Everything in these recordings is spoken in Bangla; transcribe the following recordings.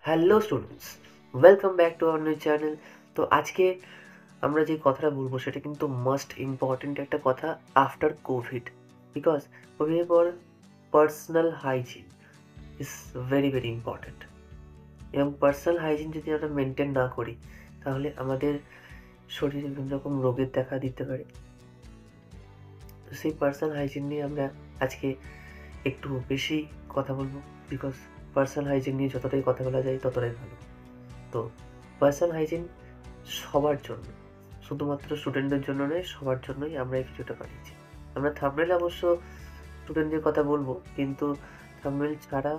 Hello students, welcome back to our new channel. তো আজকে আমরা যে কথাটা বলবো সেটা কিন্তু মাস্ট ইম্পর্টেন্ট একটা কথা আফটার কোভিড, বিকজ কোভিডের পর personal hygiene is very very important. এবং পার্সোনাল হাইজিন যদি আমরা মেনটেন না করি তাহলে আমাদের শরীরে বিভিন্ন রকম রোগের দেখা দিতে পারে। তো সেই পার্সোনাল হাইজিন নিয়ে আমরা আজকে একটু বেশি কথা বলবো, বিকজ পার্সোনাল হাইজিন নিয়ে যতটাই কথা বলা যায় ততটাই ভালো। তো পার্সোনাল হাইজিন সবার জন্য, শুধুমাত্র স্টুডেন্টদের জন্য নয়, সবার জন্যই আমরা এই ভিডিওটা বানিয়েছি। আমরা থাম্বনেলে অবশ্য স্টুডেন্টদের কথা বলবো, কিন্তু থাম্বনেল ছাড়া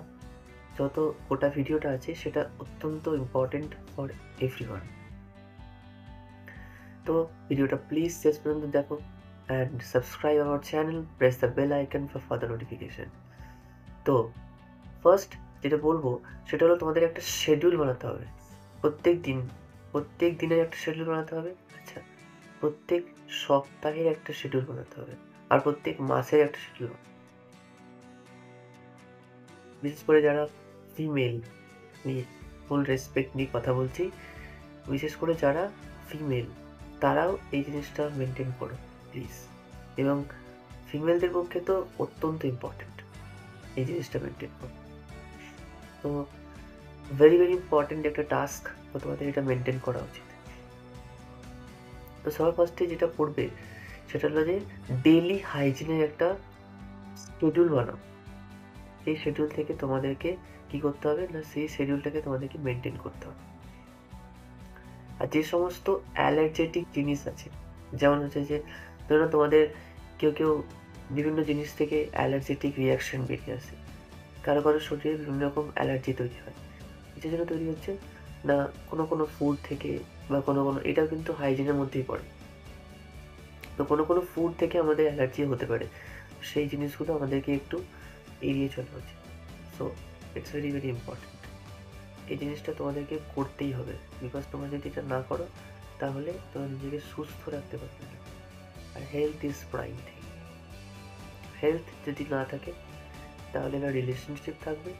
যত গোটা ভিডিওটা আছে সেটা অত্যন্ত ইম্পর্টেন্ট ফর এভরিওয়ান। তো ভিডিওটা প্লিজ শেষ পর্যন্ত দেখো and subscribe our channel, press the bell icon for further notification. তো ফার্স্ট যেটা বলবো সেটা হলো তোমাদের একটা শিডিউল বানাতে হবে। প্রত্যেক দিনের একটা শিডিউল বানাতে হবে। আচ্ছা, প্রত্যেক সপ্তাহের একটা শিডিউল বানাতে হবে, আর প্রত্যেক মাসের একটা শিডিউল। বিশেষ করে যারা ফিমেল, আমি ফুল রেসপেক্ট নিয়ে কথা বলছি, বিশেষ করে যারা ফিমেল তারাও এই জিনিসটা মেনটেন করো প্লিজ। এবং ফিমেলদের পক্ষে তো অত্যন্ত ইম্পর্টেন্ট এই জিনিসটা মেনটেন করো। তো ভেরি ভেরি ইম্পর্টেন্ট একটা টাস্ক, তো তোমাদের এটা মেনটেন করা উচিত। তো সবার ফার্স্টে যেটা করবে সেটা হলো যে ডেইলি হাইজিনের একটা শিডিউল বানাও। সেই শিডিউল থেকে তোমাদেরকে কি করতে হবে না, সেই শিডিউলটাকে তোমাদেরকে মেনটেন করতে হবে। আর যে সমস্ত অ্যালার্জেটিক জিনিস আছে, যেমন হচ্ছে যে ধরো তোমাদের কেউ বিভিন্ন জিনিস থেকে অ্যালার্জেটিক রিয়াকশন বেরিয়ে আসে, কারো শরীরে বিভিন্ন রকম অ্যালার্জি তৈরি হয়। এটার জন্য তৈরি হচ্ছে না কোনো ফুড থেকে, বা কোনো এটাও কিন্তু হাইজিনের মধ্যেই পড়ে। তো কোনো ফুড থেকে আমাদের অ্যালার্জি হতে পারে, সেই জিনিসগুলো আমাদেরকে একটু এড়িয়ে চলা উচিত। So it's very very important. এই জিনিসটা তোমাদেরকে করতেই হবে, বিকজ তোমরা যদি এটা না করো তাহলে তোমরা নিজেকে সুস্থ রাখতে পারবে না। আর health is prime thing. Health যদি না থাকে তাহলে না রিলেশনশিপ থাকবে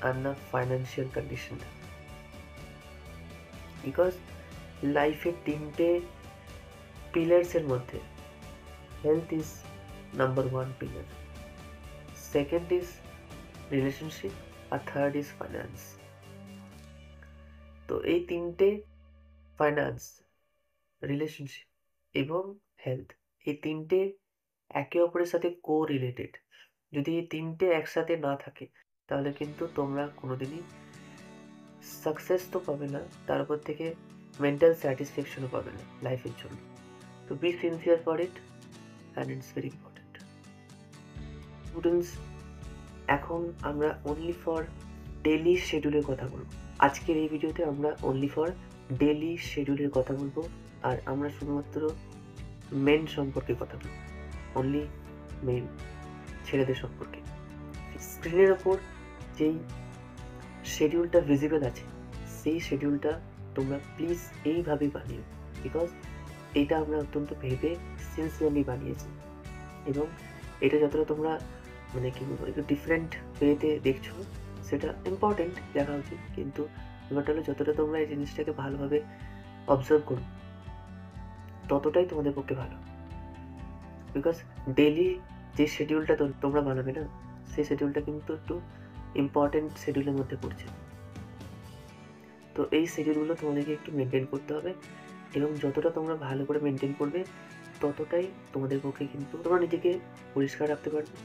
আর না ফাইন্যান্সিয়াল কন্ডিশন থাকবে। বিকজ লাইফের তিনটে পিলার্সের মধ্যে health is number one pillar, second is relationship, আর থার্ড ইজ ফাইন্যান্স। তো এই তিনটে, ফাইন্যান্স, রিলেশনশিপ এবং হেলথ, এই তিনটে একে অপরের সাথে কো রিলেটেড। যদি এই তিনটে একসাথে না থাকে তাহলে কিন্তু তোমরা কোনোদিনই সাকসেস তো পাবে না, তার উপর থেকে মেন্টাল স্যাটিসফ্যাকশনও পাবে না লাইফের জন্য। তো be sincere for it and it's very important. Students, এখন আমরা অনলি ফর ডেইলি শিডিউলের কথা বলবো। আজকের এই ভিডিওতে আমরা অনলি ফর ডেইলি শিডিউলের কথা বলবো, আর আমরা শুধুমাত্র মেন সম্পর্কে কথা বলবো, অনলি মেন, ছেলেদের সম্পর্কে। স্ক্রিনের ওপর যেই শিডিউলটা ভিজিবল আছে সেই শিডিউলটা তোমরা প্লিজ এইভাবেই বানিও, বিকজ এটা আমরা অত্যন্ত ভেবে সিনসিয়ারলি বানিয়েছি। এবং এটা যতটা তোমরা মানে কি বলবো একটু ডিফারেন্ট ওয়েতে দেখছো সেটা ইম্পর্টেন্ট, দেখা উচিত, কিন্তু ব্যাপারটা হলো যতটা তোমরা এই জিনিসটাকে ভালোভাবে অবজার্ভ করো ততটাই তোমাদের পক্ষে ভালো। বিকজ ডেইলি যে শিডিউলটা তোমরা বানাবে না, সেই শিডিউলটা কিন্তু একটু ইম্পর্টেন্ট শিডিউলের মধ্যে পড়ছে। তো এই শিডিউলগুলো তোমাদেরকে একটু মেনটেন করতে হবে, এবং যতটা তোমরা ভালো করে মেনটেন করবে ততটাই তোমাদের পক্ষে কিন্তু তোমরা নিজেকে পরিষ্কার রাখতে পারবে,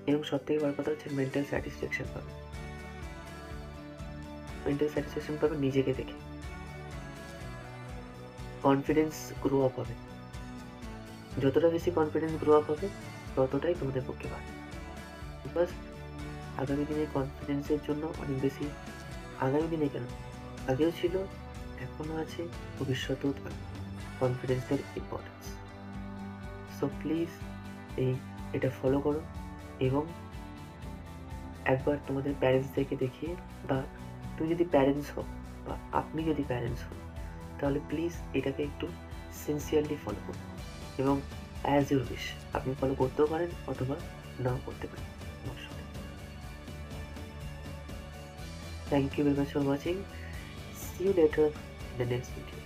এবং সবথেকে বড় কথা হচ্ছে মেন্টাল স্যাটিসফ্যাকশন পাবে। মেন্টাল স্যাটিসফ্যাকশন পাবে নিজেকে দেখে, কনফিডেন্স গ্রো আপ হবে। যতটা বেশি কনফিডেন্স গ্রো আপ হবে ততটাই তোমাদের পক্ষে ভালো। বিকজ আগামী দিনে কনফিডেন্সের জন্য অনেক বেশি, আগামী দিনে কেন আগেও ছিল, এখনও আছে, ভবিষ্যতেও থাকবে কনফিডেন্সের ইম্পর্টেন্স। সো প্লিজ এটা ফলো করো, এবং একবার তোমাদের প্যারেন্টসদেরকে দেখিয়ে, বা তুমি যদি প্যারেন্টস হও বা আপনি যদি প্যারেন্টস হন তাহলে প্লিজ এটাকে একটু সিনসিয়ারলি ফলো করুন, এবং অ্যাজ ইউর উইশ আপনি ফলো করতেও পারেন অথবা নাও করতে পারেন, Thank you very much for watching. See you later in the next video.